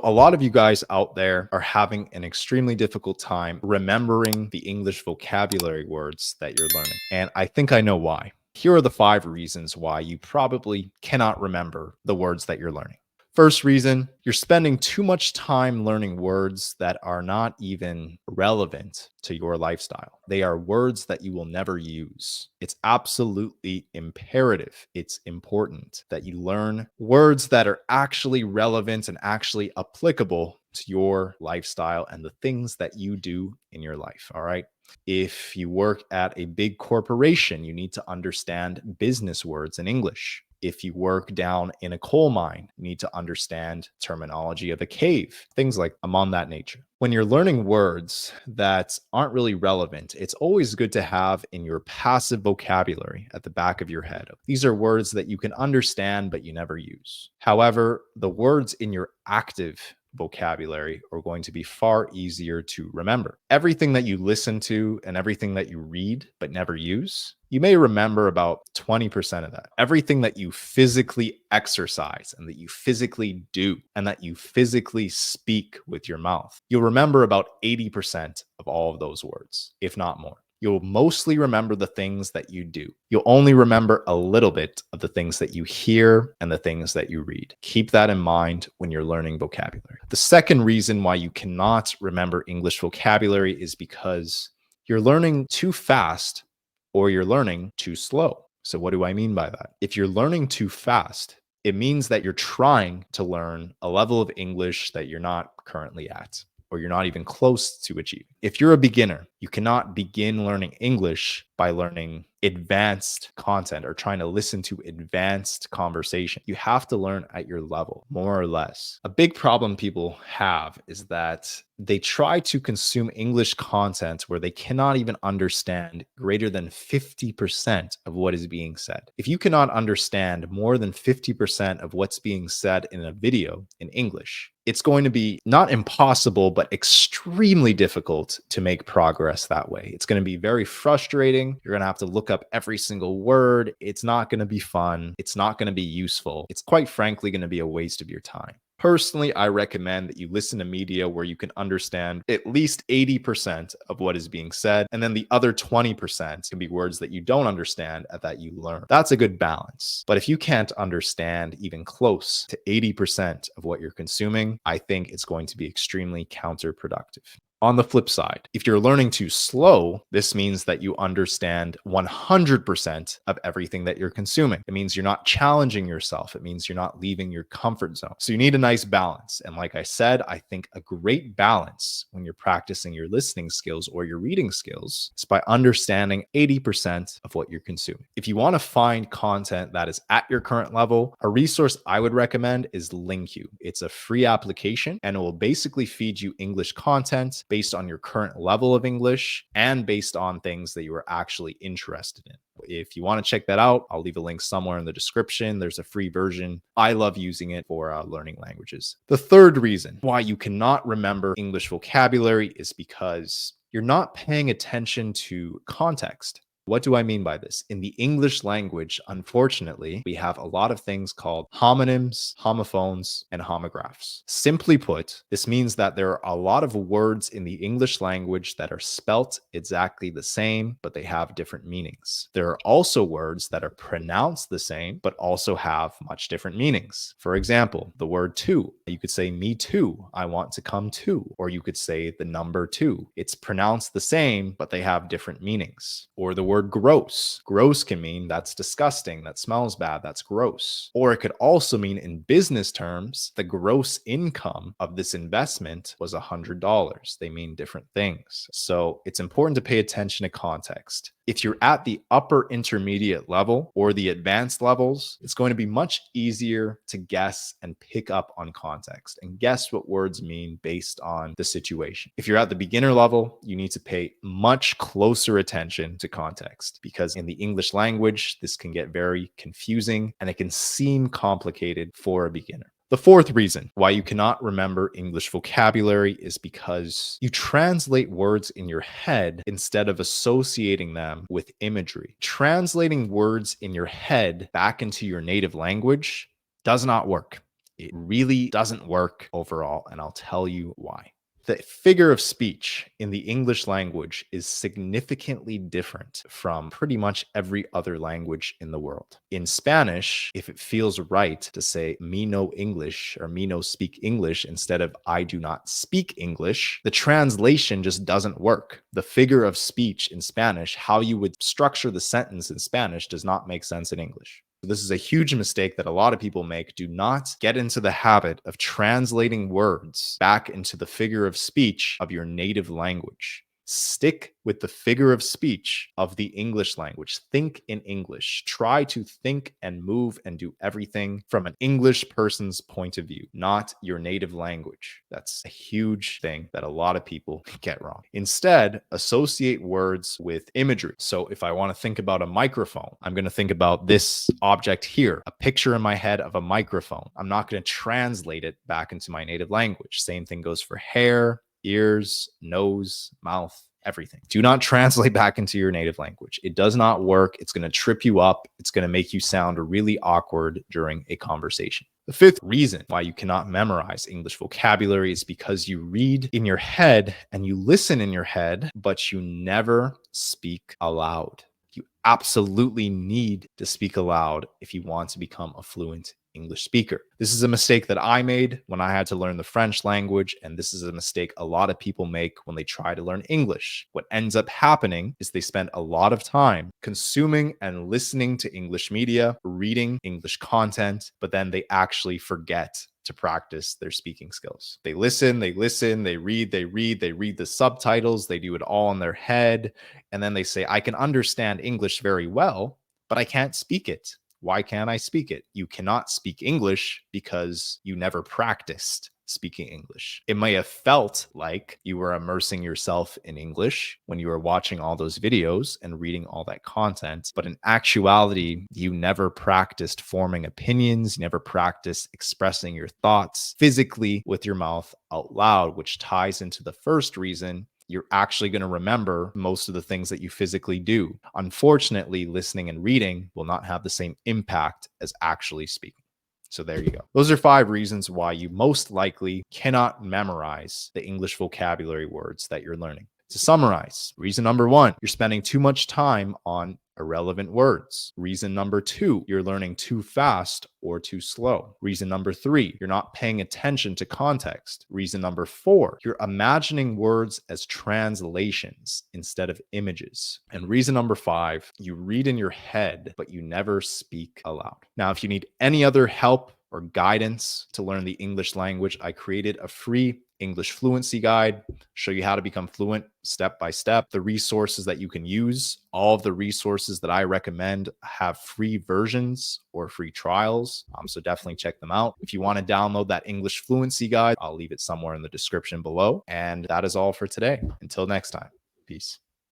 A lot of you guys out there are having an extremely difficult time remembering the English vocabulary words that you're learning. And I think I know why. Here are the 5 reasons why you probably cannot remember the words that you're learning. First reason, you're spending too much time learning words that are not even relevant to your lifestyle. They are words that you will never use. It's absolutely imperative. It's important that you learn words that are actually relevant and actually applicable to your lifestyle and the things that you do in your life. All right. If you work at a big corporation, you need to understand business words in English. If you work down in a coal mine, you need to understand terminology of a cave, things like on that nature. When you're learning words that aren't really relevant, it's always good to have in your passive vocabulary at the back of your head. These are words that you can understand, but you never use. However, the words in your active vocabulary are going to be far easier to remember. Everything that you listen to and everything that you read but never use, you may remember about 20% of that. Everything that you physically exercise and that you physically do and that you physically speak with your mouth, you'll remember about 80% of all of those words, if not more. You'll mostly remember the things that you do. You'll only remember a little bit of the things that you hear and the things that you read. Keep that in mind when you're learning vocabulary. The second reason why you cannot remember English vocabulary is because you're learning too fast or you're learning too slow. So what do I mean by that? If you're learning too fast, it means that you're trying to learn a level of English that you're not currently at, or you're not even close to achieving. If you're a beginner, you cannot begin learning English by learning advanced content or trying to listen to advanced conversation. You have to learn at your level, more or less. A big problem people have is that they try to consume English content where they cannot even understand greater than 50% of what is being said. If you cannot understand more than 50% of what's being said in a video in English, it's going to be not impossible, but extremely difficult to make progress that way. It's going to be very frustrating. You're going to have to look up every single word. It's not going to be fun. It's not going to be useful. It's quite frankly going to be a waste of your time. Personally, I recommend that you listen to media where you can understand at least 80% of what is being said, and then the other 20% can be words that you don't understand and that you learn. That's a good balance. But if you can't understand even close to 80% of what you're consuming, I think it's going to be extremely counterproductive. On the flip side, if you're learning too slow, this means that you understand 100% of everything that you're consuming. It means you're not challenging yourself. It means you're not leaving your comfort zone. So you need a nice balance. And like I said, I think a great balance when you're practicing your listening skills or your reading skills is by understanding 80% of what you're consuming. If you want to find content that is at your current level, a resource I would recommend is LingQ. It's a free application and it will basically feed you English content based on your current level of English and based on things that you are actually interested in. If you want to check that out, I'll leave a link somewhere in the description. There's a free version. I love using it for learning languages. The third reason why you cannot remember English vocabulary is because you're not paying attention to context. What do I mean by this? In the English language, unfortunately, we have a lot of things called homonyms, homophones, and homographs. Simply put, this means that there are a lot of words in the English language that are spelt exactly the same, but they have different meanings. There are also words that are pronounced the same, but also have much different meanings. For example, the word to. You could say me too, I want to come too. Or you could say the number 2. It's pronounced the same, but they have different meanings. Or the word gross. Gross can mean that's disgusting, that smells bad, that's gross. Or it could also mean in business terms, the gross income of this investment was $100. They mean different things. So it's important to pay attention to context. If you're at the upper intermediate level or the advanced levels, it's going to be much easier to guess and pick up on context and guess what words mean based on the situation. If you're at the beginner level, you need to pay much closer attention to context because in the English language, this can get very confusing and it can seem complicated for a beginner. The fourth reason why you cannot remember English vocabulary is because you translate words in your head instead of associating them with imagery. Translating words in your head back into your native language does not work. It really doesn't work overall, and I'll tell you why. The figure of speech in the English language is significantly different from pretty much every other language in the world. In Spanish, if it feels right to say me no English or me no speak English instead of I do not speak English, the translation just doesn't work. The figure of speech in Spanish, how you would structure the sentence in Spanish, does not make sense in English. This is a huge mistake that a lot of people make. Do not get into the habit of translating words back into the figure of speech of your native language. Stick with the figure of speech of the English language. Think in English. Try to think and move and do everything from an English person's point of view, not your native language. That's a huge thing that a lot of people get wrong. Instead, associate words with imagery. So if I want to think about a microphone, I'm going to think about this object here, a picture in my head of a microphone. I'm not going to translate it back into my native language. Same thing goes for hair, ears, nose, mouth, everything. Do not translate back into your native language. It does not work. It's going to trip you up. It's going to make you sound really awkward during a conversation. The fifth reason why you cannot memorize English vocabulary is because you read in your head and you listen in your head, but you never speak aloud. You absolutely need to speak aloud if you want to become a fluent English speaker. This is a mistake that I made when I had to learn the French language, and this is a mistake a lot of people make when they try to learn English. What ends up happening is they spend a lot of time consuming and listening to English media, reading English content, but then they actually forget to practice their speaking skills. They listen, they read the subtitles, they do it all in their head, and then they say, I can understand English very well, but I can't speak it. Why can't I speak it? You cannot speak English because you never practiced speaking English. It may have felt like you were immersing yourself in English when you were watching all those videos and reading all that content, but in actuality, you never practiced forming opinions, you never practiced expressing your thoughts physically with your mouth out loud, which ties into the first reason. You're actually going to remember most of the things that you physically do. Unfortunately, listening and reading will not have the same impact as actually speaking. So there you go. Those are 5 reasons why you most likely cannot memorize the English vocabulary words that you're learning. To summarize, reason number 1, you're spending too much time on irrelevant words. Reason number 2, you're learning too fast or too slow. Reason number 3, you're not paying attention to context. Reason number 4, you're imagining words as translations instead of images. And reason number 5, you read in your head, but you never speak aloud. Now, if you need any other help or guidance to learn the English language, I created a free English fluency guide, show you how to become fluent step by step, the resources that you can use. All of the resources that I recommend have free versions or free trials. So definitely check them out. If you want to download that English fluency guide, I'll leave it somewhere in the description below. And that is all for today. Until next time, peace.